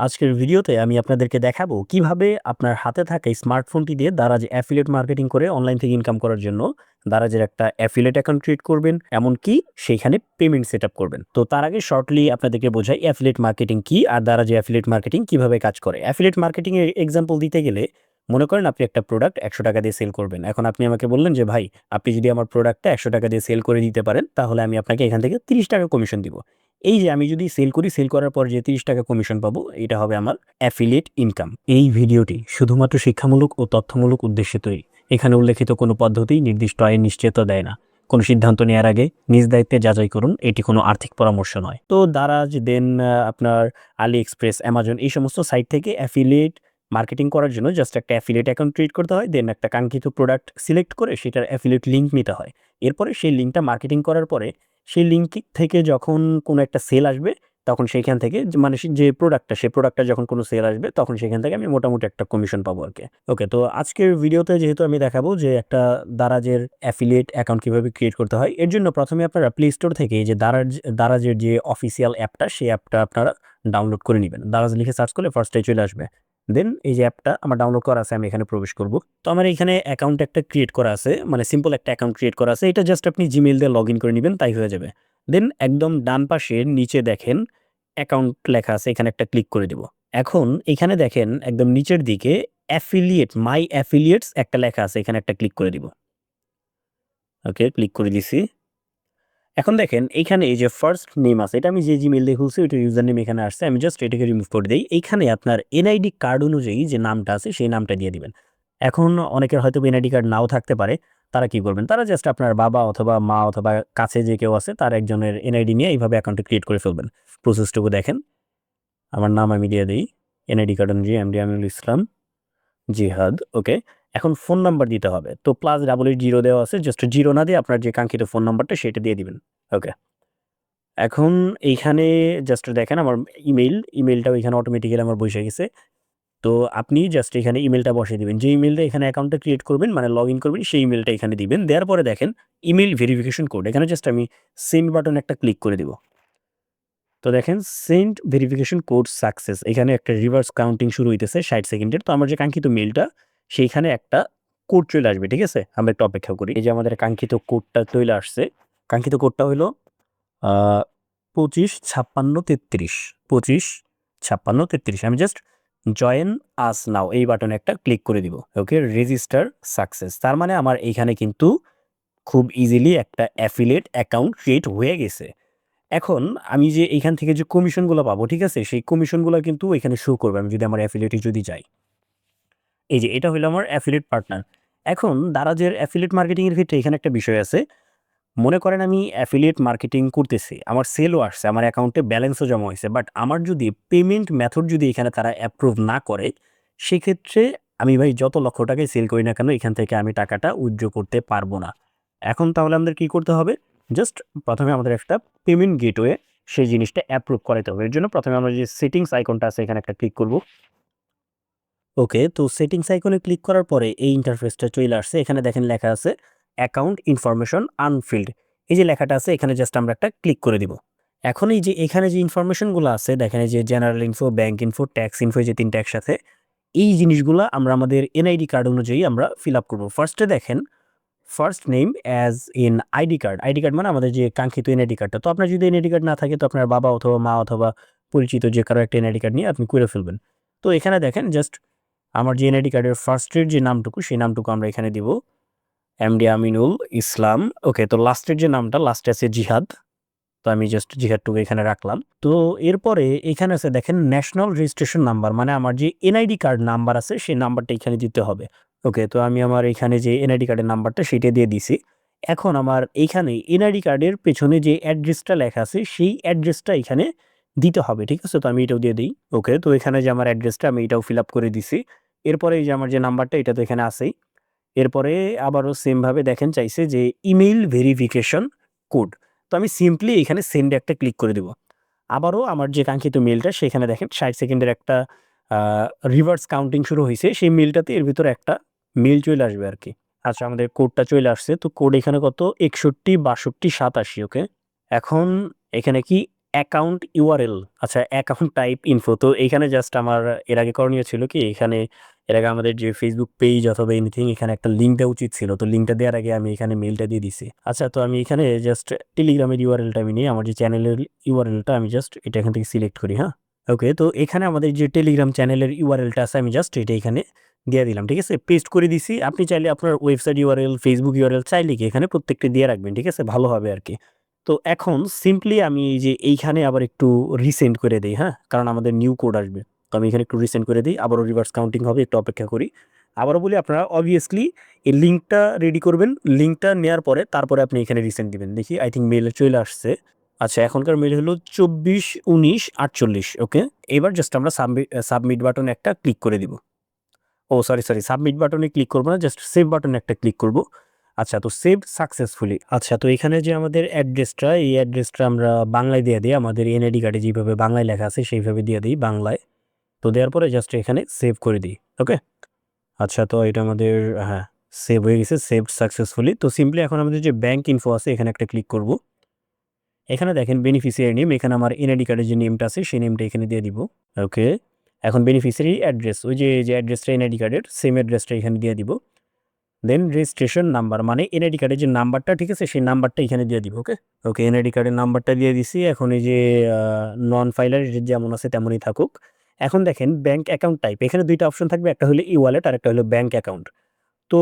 আজকের ভিডিওতে আমি আপনাদেরকে দেখাবো কিভাবে আপনার হাতে থাকা স্মার্টফোনটি দিয়ে দারাজ অ্যাফিলিয়েট মার্কেটিং করে অনলাইন থেকে ইনকাম করার জন্য দারাজের একটা অ্যাফিলিয়েট অ্যাকাউন্ট ক্রিয়েট করবেন, এমনকি সেইখানে পেমেন্ট সেট আপ করবেন। তো তার আগে শর্টলি আপনাদেরকে বোঝাই অ্যাফিলিয়েট মার্কেটিং কি আর দারাজে অ্যাফিলিয়েট মার্কেটিং কিভাবে কাজ করে। অ্যাফিলিয়েট মার্কেটিং এর এক্সাম্পল দিতে গেলে মনে করেন আপনি একটা প্রোডাক্ট ১০০ টাকা দিয়ে সেল করবেন। এখন আপনি আমাকে বললেন যে ভাই, আপনি যদি আমার প্রোডাক্টটা ১০০ টাকা দিয়ে সেল করে দিতে পারেন তাহলে আমি আপনাকে এখান থেকে ৩০ টাকা কমিশন দিব। এই যে আমি যদি সেল করি, সেল করার পর যে ৩০ টাকা কমিশন পাবো, এটা হবে আমার অ্যাফিলিয়েট ইনকাম। এই ভিডিওটি শুধুমাত্র শিক্ষামূলক ও তথ্যমূলক উদ্দেশ্যে তৈরি। এখানে উল্লেখিত কোনো পদ্ধতি নির্দিষ্ট আয়ের নিশ্চয়তা দেয় না। কোনো সিদ্ধান্ত নেওয়ার আগে নিজ দায়িত্বে যাচাই করুন, এটি কোনো আর্থিক পরামর্শ নয়। তো দারাজ দেন আপনার আলি এক্সপ্রেস, অ্যামাজন এই সমস্ত সাইট থেকে অ্যাফিলিয়েট মার্কেটিং করার জন্য জাস্ট একটা অ্যাফিলিয়েট অ্যাকাউন্ট ক্রিয়েট করতে হয়। দেন একটা কাঙ্ক্ষিত প্রোডাক্ট সিলেক্ট করে সেটার অ্যাফিলিয়েট লিঙ্ক নিতে হয়। এরপরে সেই লিঙ্কটা মার্কেটিং করার পরে সেই লিঙ্ক থেকে যখন কোনো একটা সেল আসবে, তখন সেইখান থেকে মানে যে প্রোডাক্টটা, সেই প্রোডাক্টটা যখন কোনো সেল আসবে, তখন সেখান থেকে আমি মোটামুটি একটা কমিশন পাবো আরকি। ওকে, তো আজকের ভিডিওতে যেহেতু আমি দেখাবো যে একটা দারাজের অ্যাফিলিয়েট অ্যাকাউন্ট কিভাবে ক্রিয়েট করতে হয়। এর জন্য প্রথমে আপনারা প্লে স্টোর থেকে এই যে দারাজের যে অফিসিয়াল অ্যাপটা, সেই অ্যাপটা আপনারা ডাউনলোড করে নিবেন। দারাজ লিখে সার্চ করলে ফার্স্টেই চলে আসবে। দেন এই যে অ্যাপটা আমার ডাউনলোড করা আছে, আমি এখানে প্রবেশ করব। তো আমার এখানে অ্যাকাউন্ট একটা ক্রিয়েট করা আছে, মানে সিম্পল একটা অ্যাকাউন্ট ক্রিয়েট করা আছে। এটা জাস্ট আপনি জিমেইল দিয়ে লগইন করে নিবেন, তাই হয়ে যাবে। দেন একদম ডান পাশের নিচে দেখেন অ্যাকাউন্ট লেখা আছে, এখানে একটা ক্লিক করে দিব। এখন এখানে দেখেন একদম নিচের দিকে অ্যাফিলিয়েট, মাই অ্যাফিলিয়েটস একটা লেখা আছে, এখানে একটা ক্লিক করে দিব। ওকে, ক্লিক করে দিছি। এখন দেখেন এইখানে এই যে ফার্স্ট নেম আছে, এটা আমি যে জিমেইল দিয়ে খুলছি ওইটার ইউজার নেম এখানে আসছে। আমি জাস্ট এটাকে রিমুভ করে দেই। এইখানে আপনার এনআইডি কার্ড অনুযায়ী যে নামটা আছে সেই নামটা দিয়ে দিবেন। এখন অনেকের হয়তো এনআইডি কার্ড নাও থাকতে পারে। তারা কি করবেন? তারা জাস্ট আপনার বাবা অথবা মা অথবা কাছে যে কেউ আছে তার একজনের এনআইডি নিয়ে এইভাবে অ্যাকাউন্টটা ক্রিয়েট করে ফেলবেন। প্রসেসটুকু দেখেন। আমার নাম আমি দিয়ে দেই। এনআইডি কার্ড অনুযায়ী এমডি আমিনুল ইসলাম জিহাদ। ওকে। এখন ফোন নাম্বার দিতে হবে। তো +880 দেওয়া আছে। জাস্ট 0 না দিয়ে আপনার যে কাঙ্ক্ষিত ফোন নাম্বারটা সেটা দিয়ে দিবেন। ওকে। এখন এইখানে জাস্ট দেখেন আমার ইমেইলটাও এখানে অটোমেটিক্যালি আমার বইসা গেছে। তো আপনি জাস্ট এখানে ইমেইলটা বসায় দিবেন। যে ইমেইলটা এখানে অ্যাকাউন্টটা ক্রিয়েট করবেন মানে লগইন করবেন, সেই ইমেইলটা এখানে দিবেন। দেওয়ার পরে দেখেন ইমেইল ভেরিফিকেশন কোড। এখানে জাস্ট আমি সেন্ড বাটন একটা ক্লিক করে দিব। তো দেখেন সেন্ড ভেরিফিকেশন কোড সাকসেস। এখানে একটা রিভার্স কাউন্টিং শুরু হইতেছে ৬০ সেকেন্ডের। তো আমার যে কাঙ্ক্ষিত মেইলটা, সেইখানে একটা কোড চলে আসবে। ঠিক আছে? আমরা একটু অপেক্ষা করি। এই যে আমাদের কাঙ্ক্ষিত কোডটা চইলে আসছে। কাঙ্ক্ষিত কোডটা হইলো আ ২৫ ৫৬ ৩৩, ২৫ ৫৬ ৩৩। আমি জাস্ট জয়েন আস নাও এই বাটনে একটা ক্লিক করে দিব। ওকে, রেজিস্টার সাকসেস। তার মানে আমার এইখানে কিন্তু খুব ইজিলি একটা অ্যাফিলিয়েট অ্যাকাউন্ট ক্রিয়েট হয়ে গেছে। এখন আমি যে এইখান থেকে যে কমিশনগুলো পাবো, ঠিক আছে? সেই কমিশনগুলা কিন্তু এখানে শো করবে আমি যদি আমার অ্যাফিলিয়েটে যদি যাই। এই যে এটা হইলো আমার অ্যাফিলিয়েট পার্টনার। এখন দারাজের অ্যাফিলিয়েট মার্কেটিং এর ক্ষেত্রে এখানে একটা বিষয় আছে। মনে করেন আমি অ্যাফিলিয়েট মার্কেটিং করতেছি। আমার সেলও আসছে, আমার অ্যাকাউন্টে ব্যালেন্সও জমা হইছে। বাট আমার যদি পেমেন্ট মেথড যদি এখানে তারা অ্যাপ্রুভ না করে, সেক্ষেত্রে আমি ভাই যত লক্ষ টাকাই সেল করি না কেন, এখান থেকে আমি টাকাটা উইথড্র করতে পারবো না। এখন তাহলে আমাদের কি করতে হবে? জাস্ট ১ম এ আমাদের একটা পেমেন্ট গেটওয়ে সেই জিনিসটা অ্যাপ্রুভ করাইতে হবে। এর জন্য ১ম এ আমরা যে সেটিংস আইকনটা আছে এখানে একটা ক্লিক করব। ওকে, তো সেটিংস আইকনে ক্লিক করার পরে এই ইন্টারফেসটা চইলে আসছে। এখানে দেখেন লেখা আছে অ্যাকাউন্ট ইনফরমেশন আনফিল্ড। এই যে লেখাটা আছে এখানে জাস্ট আমরা একটা ক্লিক করে দিব। এখন এই যে এখানে যে ইনফরমেশন গুলো আছে দেখেন, এই যে general info, bank info, tax info, এই যে ৩ টা একসাথে। এই জিনিসগুলা আমরা আমাদের এনআইডি কার্ড অনুযায়ী আমরা ফিল আপ করব। ফার্স্টে দেখেন first name as in ID card. ID card মানে আমাদের যে কাঙ্ক্ষিত এনআইডি কার্ডটা। তো আপনার যদি এনআইডি কার্ড না থাকে তো আপনার বাবা অথবা মা অথবা পরিচিত যে কারো একটা এনআইডি কার্ড নিয়ে আপনি করে ফেলবেন। তো এখানে দেখেন জাস্ট আমার যে এনআইডি কার্ডের ফার্স্টের যে নামটুকু, সেই নামটুকু আমরা এখানে দিব এমডি আমিনুল ইসলাম। ওকে, তো লাস্টের যে নামটা, লাস্টে আছে জিহাদ। তো আমি জাস্ট জিহাদটুকু এখানে রাখলাম। তো এরপরে এখানে আছে দেখেন ন্যাশনাল রেজিস্ট্রেশন নাম্বার, মানে আমার যে এনআইডি কার্ড নাম্বার আছে সেই নাম্বারটা এখানে দিতে হবে। ওকে, তো আমি আমার এখানে যে এনআইডি কার্ডের নাম্বারটা সেটা দিয়ে দিছি। এখন আমার এইখানে এনআইডি কার্ডের পেছনে যে অ্যাড্রেসটা লেখা আছে সেই অ্যাড্রেসটা এখানে দিতে হবে। ঠিক আছে? তো আমি এটাও দিয়ে দেই। ওকে, তো এখানে যে আমার অ্যাড্রেসটা আমি এটাও ফিল আপ করে দিছি। এরপরে এই যে আমার যে নাম্বারটা এটা তো এখানে আছেই। এরপরে আবারও সেম ভাবে দেখেন চাইছে যে ইমেইল ভেরিফিকেশন কোড। তো আমি সিম্পলি এখানে সেন্ড এ একটা ক্লিক করে দিব। আবারও আমার যে কাঙ্ক্ষিত মেইলটা সেখানে দেখেন ৬০ সেকেন্ডের একটা আ রিভার্স কাউন্টিং শুরু হইছে। সেই মেইলটাতে এর ভিতরে একটা মেইল চইলে আসবে আরকি। আচ্ছা, আমাদের কোডটা চইলে আসছে। তো কোড এখানে কত? ৬১, ৬২, ৮৭। ওকে। এখন এখানে কি অ্যাকাউন্ট ইউআরএল, আচ্ছা অ্যাকাউন্ট টাইপ ইনফো। তো এইখানে জাস্ট আমার এর আগে করণীয় ছিল কি, এখানে এর আগে আমাদের যে ফেসবুক পেজ অথবা এনিথিং এখানে একটা লিঙ্ক দেওয়া উচিত ছিল। তো লিঙ্কটা দেওয়ার আগে আমি এখানে মেলটা দিয়ে দিছি। আচ্ছা, তো আমি এখানে জাস্ট টেলিগ্রামের ইউআরএলটা আমি নিয়ে আমার যে চ্যানেলের ইউআরএলটা আমি জাস্ট এটা এখান থেকে সিলেক্ট করি। হ্যাঁ, ওকে। তো এখানে আমাদের যে টেলিগ্রাম চ্যানেলের ইউআরএলটা আছে আমি জাস্ট এটা এখানে দিয়ে দিলাম। ঠিক আছে, পেস্ট করে দিছি। আপনি চাইলে আপনার ওয়েবসাইট ইউআরএল, ফেসবুক ইউআরএল চাইলে কি এখানে প্রত্যেকটা দিয়ে রাখবেন। ঠিক আছে, ভালো হবে আর কি। তো এখন সিম্পলি আমি এই যে এইখানে আবার একটু রিসেন্ড করে দেই। হ্যাঁ, কারণ আমাদের নিউ কোড আসবে। তো আমি এখানে একটু রিসেন্ড করে দিই, আবারও রিভার্স কাউন্টিং হবে, একটু অপেক্ষা করি। আবারও বলি, আপনারা অবভিয়াসলি এই লিঙ্কটা রেডি করবেন। লিঙ্কটা নেওয়ার পরে তারপরে আপনি এখানে রিসেন্ড দিবেন। দেখি, আই থিঙ্ক মেলে চলে আসছে। আচ্ছা, এখনকার মেল হলো 24/19/48। ওকে, এবার জাস্ট আমরা সাবমিট বাটনে একটা ক্লিক করে দিব। ও সরি, সাবমিট বাটনে ক্লিক করবো না, জাস্ট সেভ বাটনে একটা ক্লিক করব। আচ্ছা, তো সেভ সাকসেসফুলি। আচ্ছা, তো এখানে যে আমাদের অ্যাড্রেসটা, এই অ্যাড্রেসটা আমরা বাংলায় দিয়ে দিই। আমাদের এনআইডি কার্ডে যেভাবে বাংলায় লেখা আছে সেইভাবে দিয়ে দিই বাংলায়। তো দেওয়ার পরে জাস্ট এখানে সেভ করে দিই। ওকে, আচ্ছা, তো এটা আমাদের, হ্যাঁ, সেভ হয়ে গেছে, সেভ সাকসেসফুলি। তো সিম্পলি এখন আমাদের যে ব্যাংক ইনফো আছে এখানে একটা ক্লিক করব। এখানে দেখেন বেনিফিসিয়ারি নেম, এখানে আমার এনআইডি কার্ডের যে নেমটা আছে সেই নেমটা এখানে দিয়ে দিব। ওকে, এখন বেনিফিসিয়ারি অ্যাড্রেস, ওই যে অ্যাড্রেসটা এনআইডি কার্ডের সেম অ্যাড্রেসটা এখানে দিয়ে দিব। দেন রেজিস্ট্রেশন নাম্বার, মানে এনআইডি কার্ডের যে নাম্বারটা, ঠিক আছে, সেই নাম্বারটা এখানে দিয়ে দিব। ওকে, এনআইডি কার্ডের নাম্বারটা দিয়ে দিছি। এখন এই যে নন ফাইলার যেমন আছে তেমনই থাকুক। এখন দেখেন ব্যাংক অ্যাকাউন্ট টাইপ, এখানে দুইটা অপশন থাকবে, একটা হলো ই ওয়ালেট আর একটা হলো ব্যাংক অ্যাকাউন্ট। তো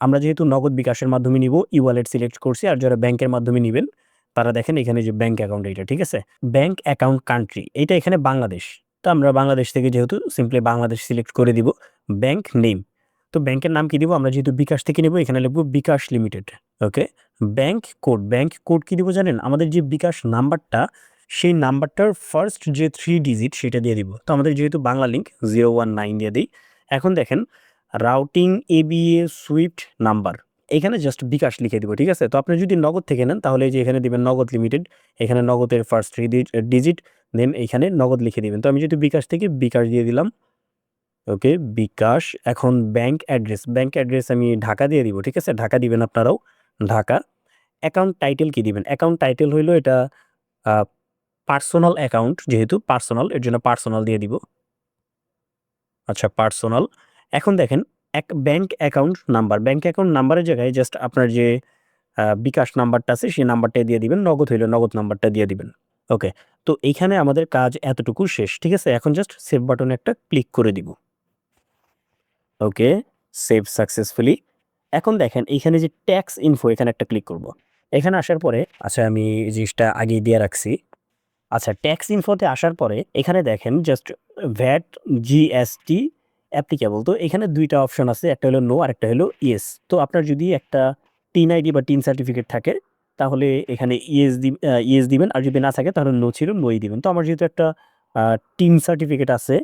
আমরা যেহেতু নগদ বিকাশের মাধ্যমে নিব, ই ওয়ালেট সিলেক্ট করছি। আর যারা ব্যাংকের মাধ্যমে নিবেন তারা দেখেন এখানে যে ব্যাংক অ্যাকাউন্ট, এইটা ঠিক আছে। ব্যাংক অ্যাকাউন্ট কান্ট্রি, এইটা এখানে বাংলাদেশ। তো আমরা বাংলাদেশ থেকে যেহেতু সিম্পলি বাংলাদেশ সিলেক্ট করে দিব। ব্যাংক নেম, তো ব্যাংকের নাম কি দিব, আমরা যেহেতু বিকাশ থেকে নেব এখানে লিখব বিকাশ লিমিটেড। ওকে, ব্যাংক কোড কি দিব জানেন, আমাদের যে বিকাশ নাম্বারটা সেই নাম্বারটার ফার্স্ট যে 3 ডিজিট সেটা দিয়ে দিব। তো আমাদের যেহেতু বাংলা লিঙ্ক 019 দিয়ে দিই। এখন দেখেন রাউটিং এবিএ সুইফট নাম্বার, এখানে জাস্ট বিকাশ লিখে দিব। ঠিক আছে, তো আপনি যদি নগদ থেকে নেন তাহলে এই যে এখানে দিবেন নগদ লিমিটেড, এখানে নগদের ফার্স্ট 3 ডিজিট, দেন এখানে নগদ লিখে দিবেন। তো আমি যেহেতু বিকাশ থেকে বিকাশ দিয়ে দিলাম। ওকে, বিকাশ। এখন ব্যাংক অ্যাড্রেস আমি ঢাকা দিয়ে দিব। ঠিক আছে, ঢাকা দিবেন আপনারাও, ঢাকা। অ্যাকাউন্ট টাইটেল কি দিবেন, অ্যাকাউন্ট টাইটেল হইলো এটা পার্সোনাল অ্যাকাউন্ট, যেহেতু পার্সোনাল এর জন্য পার্সোনাল দিয়ে দিব। আচ্ছা, পার্সোনাল। এখন দেখেন ব্যাংক অ্যাকাউন্ট নাম্বারের জায়গায় জাস্ট আপনার যে বিকাশ নাম্বারটা আছে সেই নাম্বারটাই দিয়ে দিবেন, নগদ হইলে নগদ নাম্বারটা দিয়ে দিবেন। ওকে, তো এইখানে আমাদের কাজ এতটুকু শেষ। ঠিক আছে, এখন জাস্ট সেভ বাটনে একটা ক্লিক করে দিব। ওকে, সেভ সাকসেসফুলি। এখন দেখেন এইখানে যে ট্যাক্স ইনফো, এখানে একটা ক্লিক করব। এখানে আসার পরে, আচ্ছা আমি এই জিনিসটা আগেই দিয়ে রাখছি। আচ্ছা, ট্যাক্স ইনফোতে আসার পরে এখানে দেখেন জাস্ট ভ্যাট জিএসটি অ্যাপ্লিকেবল। তো এখানে দুইটা অপশন আছে, একটা হলো নো আর একটা হলো ইয়েস। তো আপনার যদি একটা টিন আইডি বা টিন সার্টিফিকেট থাকে তাহলে এখানে ইয়েস দিবেন, আর যদি না থাকে তাহলে নো ছিল নোই দিবেন। তো আমার যেহেতু একটা টিন সার্টিফিকেট আছে,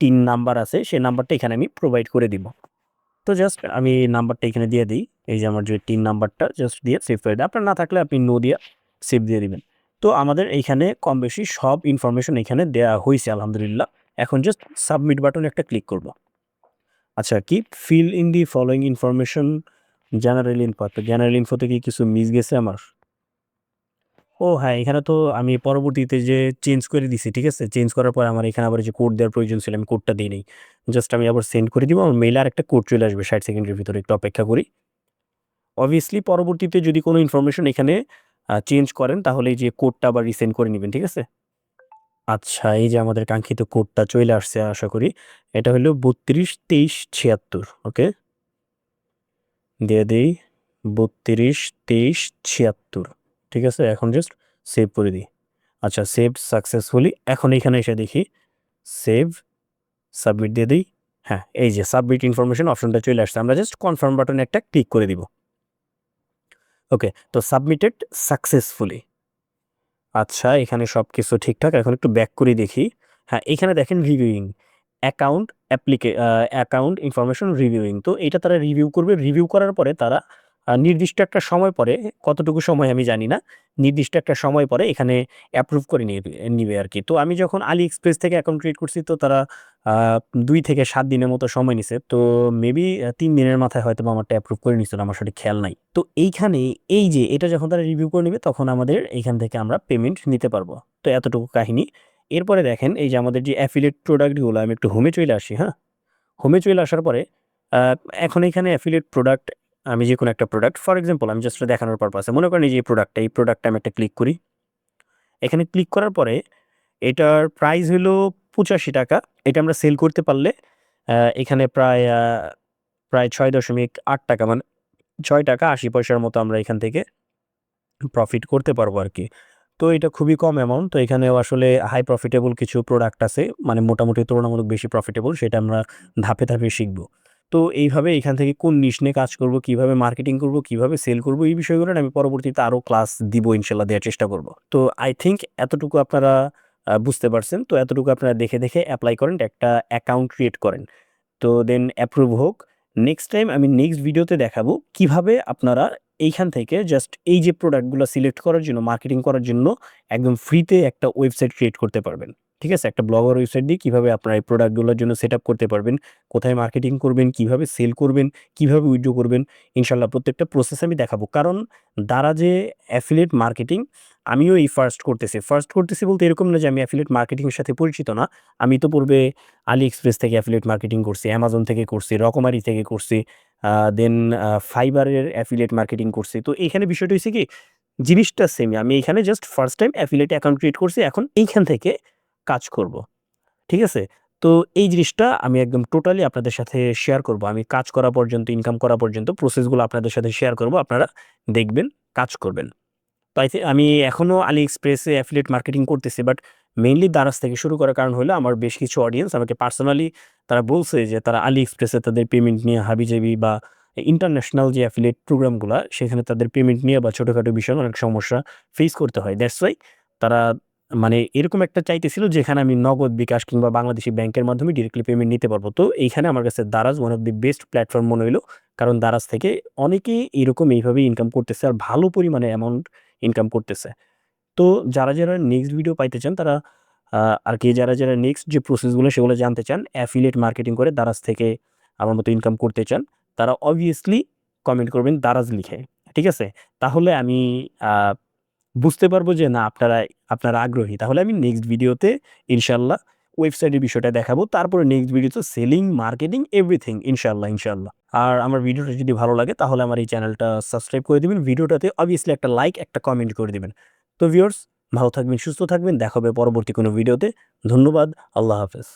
টিন নাম্বার আছে, সেই নাম্বারটা এখানে আমি প্রোভাইড করে দিব। তো জাস্ট আমি নাম্বারটা এখানে দিয়ে দিই। এই যে আমার যে টিন নাম্বারটা জাস্ট দিয়ে সেভ করে দিই। আপনার না থাকলে আপনি নো দিয়ে সেভ দিয়ে দিবেন। তো আমাদের এইখানে কম বেশি সব ইনফরমেশন এখানে দেয়া হইছে আলহামদুলিল্লাহ। এখন জাস্ট সাবমিট বাটনে একটা ক্লিক করব। আচ্ছা, কি fill in the following information general info, তো জেনারেল ইনফোতে কি কিছু মিস গেছে আমার? ও হ্যাঁ, এখানে তো আমি পরবর্তীতে যে চেঞ্জ করে দিছি। ঠিক আছে, চেঞ্জ করার পর আমার এখানে আবার যে কোড দেওয়ার প্রয়োজন ছিল আমি কোডটা দিই নাই। জাস্ট আমি আবার সেন্ড করে দিব। আমার মেইলে আরেকটা কোড চলে আসবে 60 সেকেন্ডের ভিতরে, একটু অপেক্ষা করি। অবভিয়াসলি পরবর্তীতে যদি কোনো ইনফরমেশন এখানে চেঞ্জ করেন তাহলে এই যে কোডটা আবার রিসেন্ড করে নিবেন। ঠিক আছে? আচ্ছা, এই যে আমাদের কাঙ্ক্ষিত কোডটা চলে আসছে আশা করি। এটা হলো 322376। ওকে? দিয়ে দেই 322376। ঠিক আছে? এখন জাস্ট সেভ করে দিই। আচ্ছা, সেভ সাকসেসফুলি। এখন এখানে এসে দেখি সেভ, সাবমিট দিয়ে দেই। হ্যাঁ, এই যে সাবমিট ইনফরমেশন অপশনটা চলে আসছে। আমরা জাস্ট কনফার্ম বাটনে একটা ক্লিক করে দিব। ওকে, তো সাবমিটেড সাকসেসফুলি। আচ্ছা, এখানে সবকিছু ঠিকঠাক। এখন একটু ব্যাক করে দেখি। হ্যাঁ, এখানে দেখেন রিভিউইং অ্যাকাউন্ট ইনফরমেশন রিভিউইং। তো এটা তারা রিভিউ করবে। রিভিউ করার পরে তারা নির্দিষ্ট একটা সময় পরে, কতটুকু সময় আমি জানি না। নির্দিষ্ট একটা সময় পরে এখানে অ্যাপ্রুভ করে নিবে আরকি। তো আমি যখন AliExpress থেকে অ্যাকাউন্ট ক্রিয়েট করছি তো তারা ২ থেকে ৭ দিনের মতো সময় নিছে। তো মেবি ৩ দিনের মাথায় হয়তোবা আমারটা অ্যাপ্রুভ করে নিছিল। আমার সঠিক খেয়াল নাই। তো এইখানে এই যে এটা যখন তারা রিভিউ করে নিবে তখন আমাদের এইখান থেকে আমরা পেমেন্ট নিতে পারবো। তো এতটুকু কাহিনী। এরপরে দেখেন এই যে আমাদের যে অ্যাফিলিয়েট প্রোডাক্ট গুলো আমি একটু হোমে চলে আসি, হ্যাঁ? হোমে চলে আসার পরে আ এখন এখানে অ্যাফিলিয়েট প্রোডাক্ট আমি যেকোনো একটা প্রোডাক্ট ফর এক্সাম্পল আমি জাস্ট দেখানোর পারপাসে মনে করেন এই যে এই প্রোডাক্টটা আমি একটা ক্লিক করি। এখানে ক্লিক করার পরে এটার প্রাইস হইলো ৳৮৫। এটা আমরা সেল করতে পারলে এখানে প্রায় ৳৬.৮ মানে ৳৬.৮০ মতো আমরা এখান থেকে প্রফিট করতে পারবো আরকি। তো এটা খুবই কম অ্যামাউন্ট। তো এখানেও আসলে হাই প্রফিটেবল কিছু প্রোডাক্ট আছে। মানে মোটামুটি তুলনামূলক বেশি প্রফিটেবল সেটা আমরা ধাপে, ধাপে শিখব। তো এইভাবে এখান থেকে কোন নিশ নিয়ে কাজ করব, কিভাবে মার্কেটিং করব, কিভাবে সেল করব এই বিষয়গুলো আমি পরবর্তীতে আরো ক্লাস দিব ইনশাআল্লাহ দেওয়ার চেষ্টা করব। তো আই থিংক এতটুকু আপনারা বুঝতে পারছেন। তো এতটুকু আপনারা দেখে, দেখে এপ্লাই করেন। একটা অ্যাকাউন্ট ক্রিয়েট করেন। তো দেন অ্যাপ্রুভ হোক। নেক্সট টাইম আমি নেক্সট ভিডিওতে দেখাবো কিভাবে আপনারা এইখান থেকে জাস্ট এই যে প্রোডাক্ট গুলা সিলেক্ট করার জন্য, মার্কেটিং করার জন্য একদম ফ্রিতে একটা ওয়েবসাইট ক্রিয়েট করতে পারবেন। ঠিক আছে? একটা ব্লগার ওয়েবসাইট দিয়ে কিভাবে আপনারা এই প্রোডাক্ট গুলোর জন্য সেটআপ করতে পারবেন, কোথায় মার্কেটিং করবেন, কিভাবে সেল করবেন, কিভাবে উইথড্র করবেন। ইনশাআল্লাহ প্রত্যেকটা প্রসেস আমি দেখাবো। কারণ দারাজে অ্যাফিলিয়েট মার্কেটিং আমিও এই ফার্স্ট করতেছি। ফার্স্ট করতেছি বলতে এরকম না যে আমি অ্যাফিলিয়েট মার্কেটিং এর সাথে পরিচিত না। আমি তো পূর্বে AliExpress থেকে অ্যাফিলিয়েট মার্কেটিং করছি, Amazon থেকে করছি, রকমারি থেকে করছি। দেন Fiverr এর অ্যাফিলিয়েট মার্কেটিং করছি। তো এইখানে বিষয়টা হইছে কি, জিনিসটা সেমই। আমি এখানে just first time affiliate account create করছি। এখন এইখান থেকে কাজ করব। ঠিক আছে? তো এই জিনিসটা আমি একদম টোটালি আপনাদের সাথে শেয়ার করব। আমি কাজ করা পর্যন্ত, ইনকাম করা পর্যন্ত প্রসেস গুলো আপনাদের সাথে শেয়ার করব। আপনারা দেখবেন, কাজ করবেন। তো আমি এখনো AliExpress এ অ্যাফিলিয়েট মার্কেটিং করতেছি। বাট মেইনলি দারাজ থেকে শুরু করার কারণ হলো আমার বেশ কিছু অডিয়েন্স আমাকে পার্সোনালি তারা বলছে যে তারা AliExpress এ তাদের পেমেন্ট নিয়ে হাবিজাবি বা ইন্টারন্যাশনাল যে অ্যাফিলিয়েট প্রোগ্রাম গুলা সেখানে তাদের পেমেন্ট নিয়ে বা ছোটখাটো বিষয়ে অনেক সমস্যা ফেস করতে হয়। দ্যাটস ওয়াই তারা মানে এরকম একটা চাইতেছিল যেখানে আমি নগদ, বিকাশ কিংবা বাংলাদেশী ব্যাংকের মাধ্যমে ডিরেক্টলি পেমেন্ট নিতে পারব। তো এইখানে আমার কাছে Daraz one of the best platform মনে হইলো। কারণ দারাজ থেকে অনেকেই এরকম এইভাবেই ইনকাম করতেছে আর ভালো পরিমাণে অ্যামাউন্ট ইনকাম করতেছে। তো যারা, যারা নেক্সট ভিডিও পাইতে চান তারা আরকি যারা নেক্সট যে প্রসেস গুলো সেগুলো জানতে চান, অ্যাফিলিয়েট মার্কেটিং করে দারাজ থেকে আমার মতো ইনকাম করতে চান, তারা অবভিয়াসলি কমেন্ট করবেন দারাজ লিখে। ঠিক আছে? তাহলে আমি আ বুঝতে পারবো যে না আপনারা আগ্রহী। তাহলে আমি নেক্সট ভিডিওতে ইনশাআল্লাহ ওয়েবসাইটের বিষয়টা দেখাবো। তারপরে নেক্সট ভিডিওতে সেলিং, মার্কেটিং এভরিথিং ইনশাআল্লাহ, ইনশাআল্লাহ। আর আমার ভিডিওটা যদি ভালো লাগে তাহলে আমার এই চ্যানেলটা সাবস্ক্রাইব করে দিবেন। ভিডিওটাতে অবভিয়াসলি একটা লাইক, একটা কমেন্ট করে দিবেন। তো ভিউয়ার্স ভালো থাকবেন, সুস্থ থাকবেন। দেখা হবে পরবর্তী কোনো ভিডিওতে। ধন্যবাদ। আল্লাহ হাফেজ।